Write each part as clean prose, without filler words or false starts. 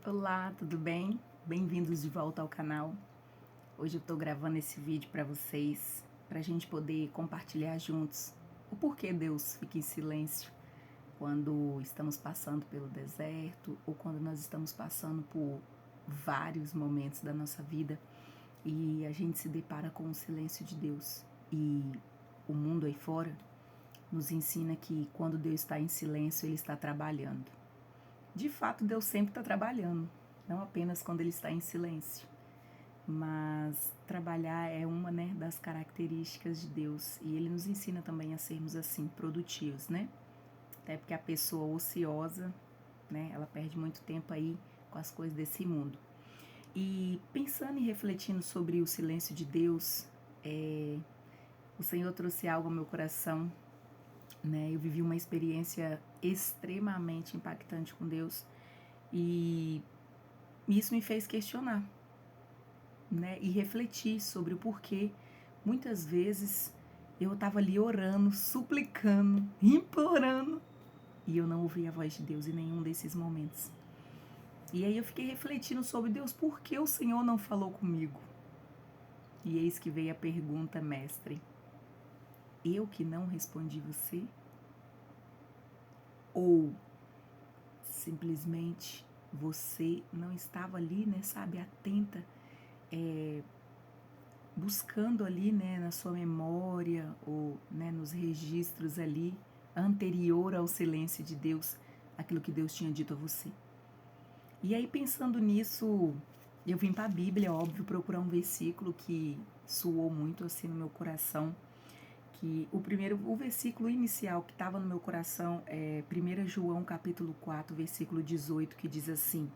Olá, tudo bem? Bem-vindos de volta ao canal. Hoje eu tô gravando esse vídeo para vocês, pra gente poder compartilhar juntos o porquê Deus fica em silêncio quando estamos passando pelo deserto ou quando nós estamos passando por vários momentos da nossa vida e a gente se depara com o silêncio de Deus. E o mundo aí fora nos ensina que quando Deus está em silêncio, Ele está trabalhando. De fato, Deus sempre está trabalhando, não apenas quando Ele está em silêncio. Mas trabalhar é uma, né, das características de Deus. E Ele nos ensina também a sermos assim, produtivos, né? Até porque a pessoa ociosa, né, ela perde muito tempo aí com as coisas desse mundo. E pensando e refletindo sobre o silêncio de Deus, o Senhor trouxe algo ao meu coração, né? Eu vivi uma experiência extremamente impactante com Deus e isso me fez questionar, né? E refletir sobre o porquê muitas vezes eu estava ali orando, suplicando, implorando e eu não ouvia a voz de Deus em nenhum desses momentos. E aí eu fiquei refletindo sobre Deus, por que o Senhor não falou comigo? E eis que veio a pergunta, mestre: eu que não respondi você? Ou simplesmente você não estava ali, né, sabe, atenta, buscando ali, né, na sua memória ou, né, nos registros ali anterior ao silêncio de Deus, aquilo que Deus tinha dito a você. E aí pensando nisso, eu vim para a Bíblia, óbvio, procurar um versículo que soou muito assim no meu coração, que o versículo inicial que estava no meu coração é 1 João capítulo 4, versículo 18, que diz assim: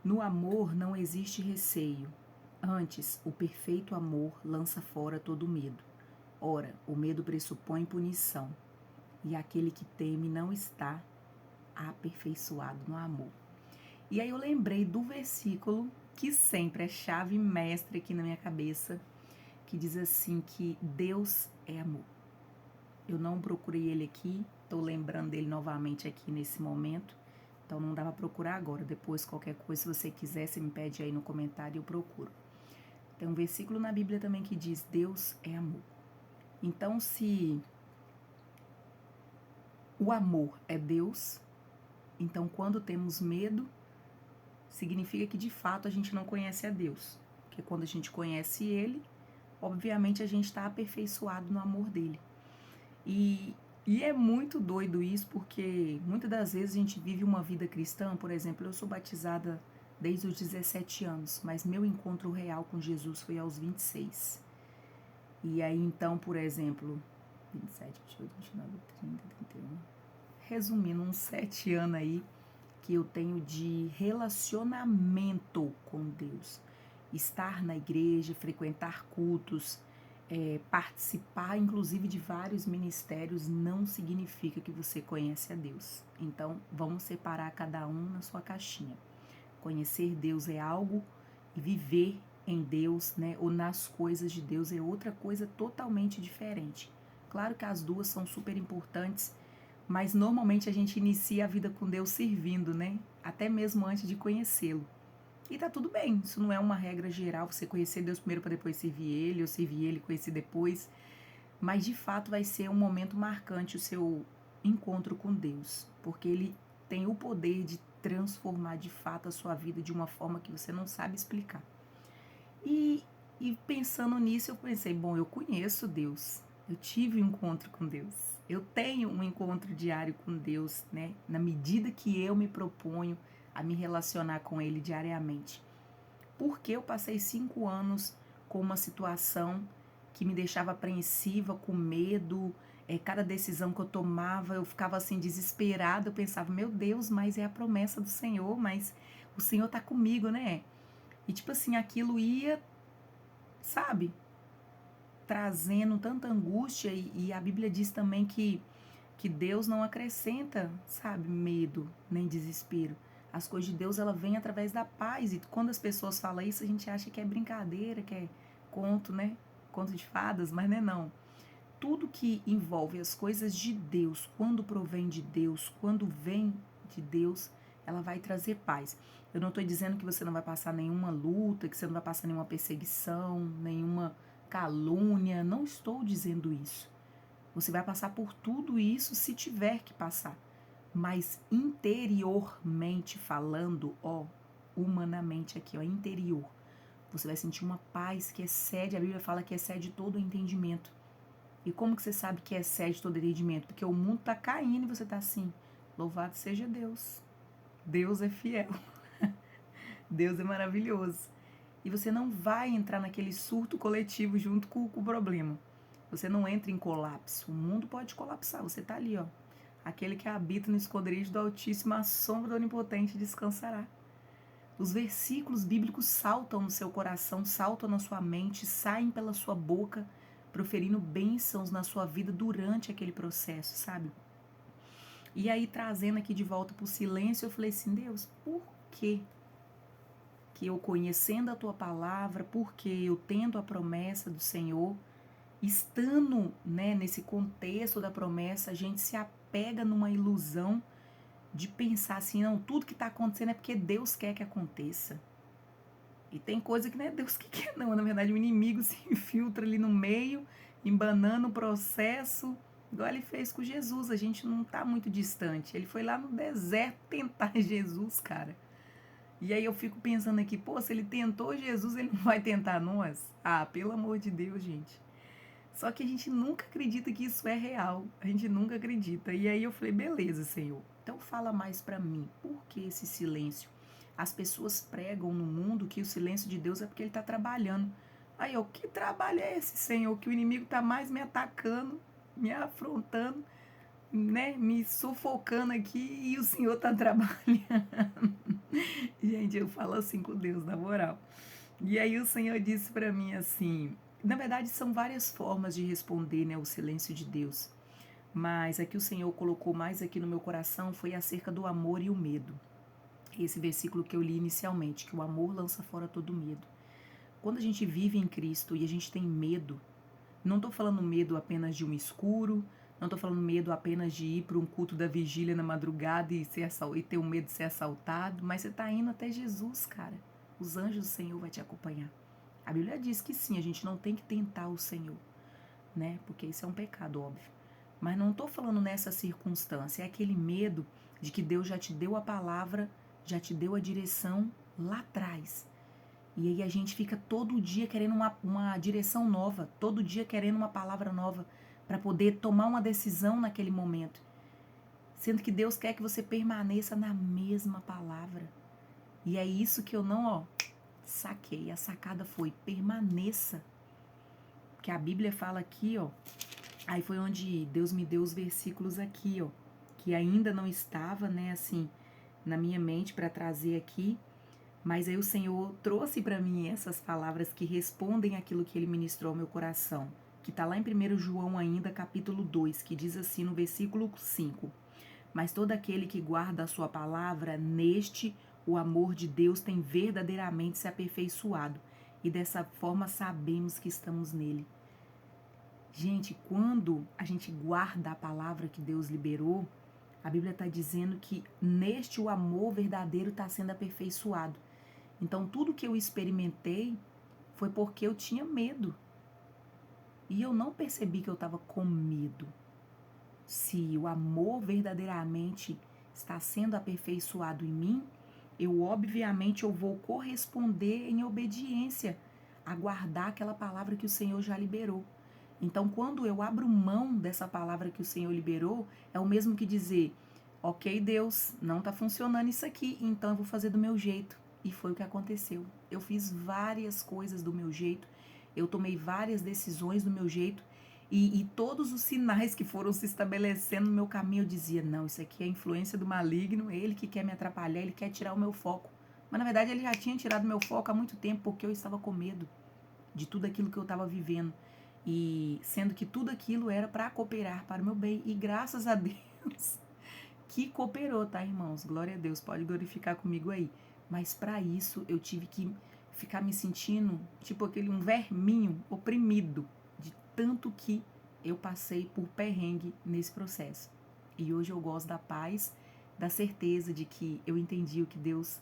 no amor não existe receio, antes o perfeito amor lança fora todo medo. Ora, o medo pressupõe punição, e aquele que teme não está aperfeiçoado no amor. E aí eu lembrei do versículo que sempre é chave mestre aqui na minha cabeça, que diz assim que Deus é amor. Eu não procurei ele aqui, estou lembrando dele novamente aqui nesse momento, então não dá para procurar agora. Depois, qualquer coisa, se você quiser, você me pede aí no comentário e eu procuro. Tem um versículo na Bíblia também que diz: Deus é amor. Então, se o amor é Deus, então quando temos medo, significa que de fato a gente não conhece a Deus. Porque quando a gente conhece Ele, obviamente a gente está aperfeiçoado no amor dele. E é muito doido isso, porque muitas das vezes a gente vive uma vida cristã. Por exemplo, eu sou batizada desde os 17 anos, mas meu encontro real com Jesus foi aos 26. E aí então, por exemplo, 27, 28, 29, 30, 31. Resumindo, uns 7 anos aí que eu tenho de relacionamento com Deus. Estar na igreja, frequentar cultos, participar inclusive de vários ministérios não significa que você conhece a Deus. Então, vamos separar cada um na sua caixinha. Conhecer Deus é algo e viver em Deus, né, ou nas coisas de Deus é outra coisa totalmente diferente. Claro que as duas são super importantes, mas normalmente a gente inicia a vida com Deus servindo, né? Até mesmo antes de conhecê-lo. E tá tudo bem, isso não é uma regra geral, você conhecer Deus primeiro para depois servir Ele, ou servir Ele e conhecer depois. Mas de fato vai ser um momento marcante o seu encontro com Deus, porque Ele tem o poder de transformar de fato a sua vida de uma forma que você não sabe explicar. E, pensando nisso, eu pensei, bom, eu conheço Deus, eu tive um encontro com Deus, eu tenho um encontro diário com Deus, né? Na medida que eu me proponho a me relacionar com Ele diariamente. Porque eu passei 5 anos com uma situação que me deixava apreensiva, com medo. Cada decisão que eu tomava, eu ficava assim desesperada. Eu pensava, meu Deus, mas é a promessa do Senhor, mas o Senhor tá comigo, né? E tipo assim, aquilo ia, sabe, trazendo tanta angústia. E a Bíblia diz também que Deus não acrescenta, sabe, medo nem desespero. As coisas de Deus, ela vem através da paz. E quando as pessoas falam isso, a gente acha que é brincadeira, que é conto, né? Conto de fadas, mas não é não. Tudo que envolve as coisas de Deus, quando provém de Deus, quando vem de Deus, ela vai trazer paz. Eu não estou dizendo que você não vai passar nenhuma luta, que você não vai passar nenhuma perseguição, nenhuma calúnia. Não estou dizendo isso. Você vai passar por tudo isso se tiver que passar. Mas interiormente falando, humanamente aqui, interior, você vai sentir uma paz que excede, a Bíblia fala que excede todo o entendimento. E como que você sabe que excede todo o entendimento? Porque o mundo está caindo e você está assim, louvado seja Deus. Deus é fiel. Deus é maravilhoso. E você não vai entrar naquele surto coletivo junto com o problema. Você não entra em colapso. O mundo pode colapsar. Você está ali, Aquele que habita no esconderijo do Altíssimo, a sombra do Onipotente descansará. Os versículos bíblicos saltam no seu coração, saltam na sua mente, saem pela sua boca, proferindo bênçãos na sua vida durante aquele processo, sabe? E aí, trazendo aqui de volta para o silêncio, eu falei assim, Deus, por quê? Que eu conhecendo a Tua palavra, porque eu tendo a promessa do Senhor, estando, nesse contexto da promessa, a gente se apega numa ilusão de pensar assim, não, tudo que está acontecendo é porque Deus quer que aconteça. E tem coisa que não é Deus que quer, não. Na verdade, o inimigo se infiltra ali no meio, embanando o processo, igual ele fez com Jesus. A gente não está muito distante. Ele foi lá no deserto tentar Jesus, cara. E aí eu fico pensando aqui, se ele tentou Jesus, ele não vai tentar nós? Ah, pelo amor de Deus, gente. Só que a gente nunca acredita que isso é real. A gente nunca acredita. E aí eu falei, beleza, Senhor. Então fala mais pra mim. Por que esse silêncio? As pessoas pregam no mundo que o silêncio de Deus é porque ele tá trabalhando. Aí eu, que trabalho é esse, Senhor? Que o inimigo tá mais me atacando, me afrontando, me sufocando aqui e o Senhor tá trabalhando. Gente, eu falo assim com Deus, na moral. E aí o Senhor disse pra mim assim, na verdade são várias formas de responder, o silêncio de Deus. Mas aqui o Senhor colocou mais aqui no meu coração foi acerca do amor e o medo. Esse versículo que eu li inicialmente, que o amor lança fora todo medo. Quando a gente vive em Cristo e a gente tem medo, não estou falando medo apenas de um escuro, não estou falando medo apenas de ir para um culto da vigília na madrugada e ter o medo de ser assaltado, mas você está indo até Jesus, cara. Os anjos do Senhor vão te acompanhar. A Bíblia diz que sim, a gente não tem que tentar o Senhor, porque isso é um pecado, óbvio. Mas não estou falando nessa circunstância, é aquele medo de que Deus já te deu a palavra, já te deu a direção lá atrás. E aí a gente fica todo dia querendo uma direção nova, todo dia querendo uma palavra nova para poder tomar uma decisão naquele momento. Sendo que Deus quer que você permaneça na mesma palavra. E é isso que eu não, saquei. A sacada foi, permaneça. Porque a Bíblia fala aqui, aí foi onde Deus me deu os versículos aqui, que ainda não estava, assim, na minha mente para trazer aqui. Mas aí o Senhor trouxe para mim essas palavras que respondem aquilo que Ele ministrou ao meu coração. Que está lá em 1 João ainda, capítulo 2, que diz assim no versículo 5. Mas todo aquele que guarda a sua palavra, neste o amor de Deus tem verdadeiramente se aperfeiçoado. E dessa forma sabemos que estamos nele. Gente, quando a gente guarda a palavra que Deus liberou, a Bíblia está dizendo que neste o amor verdadeiro está sendo aperfeiçoado. Então, tudo que eu experimentei foi porque eu tinha medo. E eu não percebi que eu estava com medo. Se o amor verdadeiramente está sendo aperfeiçoado em mim, obviamente eu vou corresponder em obediência a guardar aquela palavra que o Senhor já liberou. Então, quando eu abro mão dessa palavra que o Senhor liberou, é o mesmo que dizer, ok, Deus, não está funcionando isso aqui, então eu vou fazer do meu jeito. E foi o que aconteceu. Eu fiz várias coisas do meu jeito, eu tomei várias decisões do meu jeito, e todos os sinais que foram se estabelecendo no meu caminho, eu dizia, não, isso aqui é influência do maligno, ele que quer me atrapalhar, ele quer tirar o meu foco. Mas na verdade ele já tinha tirado meu foco há muito tempo, porque eu estava com medo de tudo aquilo que eu estava vivendo. E sendo que tudo aquilo era para cooperar para o meu bem. E graças a Deus que cooperou, tá, irmãos? Glória a Deus, pode glorificar comigo aí. Mas para isso eu tive que ficar me sentindo tipo um verminho oprimido, de tanto que eu passei por perrengue nesse processo. E hoje eu gozo da paz da certeza de que eu entendi o que Deus